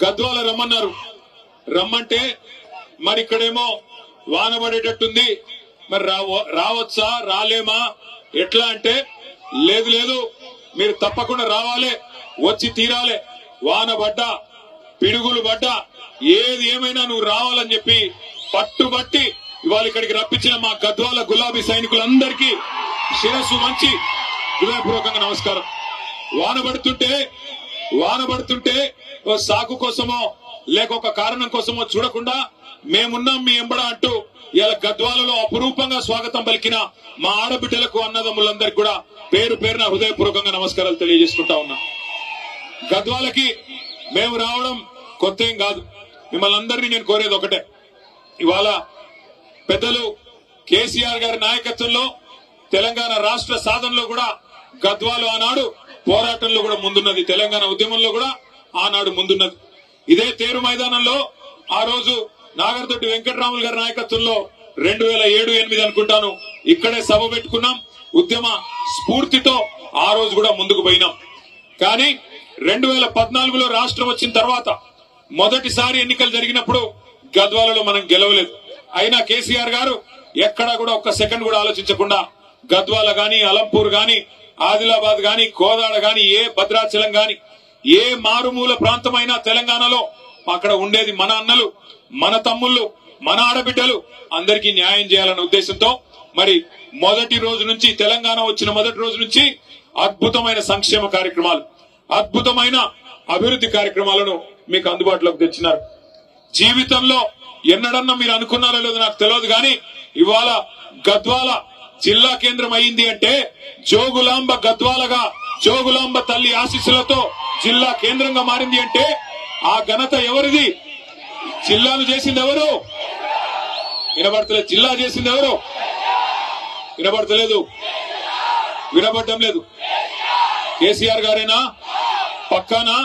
గద్వాల రమ్మన్నారు. రమ్మంటే మరి ఇక్కడేమో వాన పడేటట్టుంది, మరి రావచ్చా రాలేమా ఎట్లా అంటే, లేదు లేదు మీరు తప్పకుండా రావాలి, వచ్చి తీరాలి, వాన పడ్డా పిడుగులు పడ్డా ఏది ఏమైనా నువ్వు రావాలని చెప్పి పట్టుబట్టి ఇవాళ ఇక్కడికి రప్పించిన మా గద్వాల గులాబీ సైనికులందరికీ శిరస్సు మంచి హృదయపూర్వకంగా నమస్కారం. వాన పడుతుంటే ఓ సాకు కోసమో లేక ఒక కారణం కోసమో చూడకుండా మేమున్నాం మీ ఎంబడ అంటూ ఇలా గద్వాలలో అపురూపంగా స్వాగతం పలికిన మా ఆడబిడ్డలకు అన్నదమ్ములందరికీ కూడా పేరు పేరున హృదయపూర్వకంగా నమస్కారాలు తెలియజేసుకుంటా ఉన్నా. గద్వాలకి మేము రావడం కొత్త ఏం కాదు. మిమ్మల్ని అందరినీ నేను కోరేది ఒకటే, ఇవాళ పెద్దలు కేసీఆర్ గారి నాయకత్వంలో తెలంగాణ రాష్ట్ర సాధనలో కూడా గద్వాలు ఆనాడు పోరాటంలో కూడా ముందున్నది, తెలంగాణ ఉద్యమంలో కూడా ఆనాడు ముందున్నది. ఇదే తేరు మైదానంలో ఆ రోజు నాగర్దొడ్డి వెంకటరాములు గారి నాయకత్వంలో 2007-8 అనుకుంటాను ఇక్కడే సభ పెట్టుకున్నాం. ఉద్యమ స్ఫూర్తితో ఆ రోజు కూడా ముందుకు పోయినాం. కానీ 2014లో రాష్ట్రం వచ్చిన తర్వాత మొదటిసారి ఎన్నికలు జరిగినప్పుడు గద్వాలలో మనం గెలవలేదు. అయినా కేసీఆర్ గారు ఎక్కడా కూడా ఒక్క సెకండ్ కూడా ఆలోచించకుండా గద్వాల గాని, అలంపూర్ గాని, ఆదిలాబాద్ గాని, కోదాడ గాని, ఏ భద్రాచలం గాని, ఏ మారుమూల ప్రాంతమైనా తెలంగాణలో అక్కడ ఉండేది మన అన్నలు, మన తమ్ముళ్ళు, మన ఆడబిడ్డలు, అందరికీ న్యాయం చేయాలన్న ఉద్దేశంతో మరి మొదటి రోజు నుంచి, తెలంగాణ వచ్చిన మొదటి రోజు నుంచి అద్భుతమైన సంక్షేమ కార్యక్రమాలు, అద్భుతమైన అభివృద్ధి కార్యక్రమాలను మీకు అందుబాటులోకి తెచ్చినారు. జీవితంలో ఎన్నడన్నా మీరు అనుకున్నారో లేదో నాకు తెలియదు, కానీ ఇవాళ గద్వాల జిల్లా కేంద్రం అయింది అంటే జోగులాంబ గద్వాలగా, జోగులాంబ తల్లి ఆశీస్సులతో జిల్లా కేంద్రంగా మారింది అంటే ఆ ఘనత ఎవరిది? జిల్లాను చేసింది ఎవరు? వినబడతలేదు. జిల్లా చేసింది ఎవరు? వినబడతలేదు, వినబడటం లేదు. కేసీఆర్ గారేనా? పక్కానా?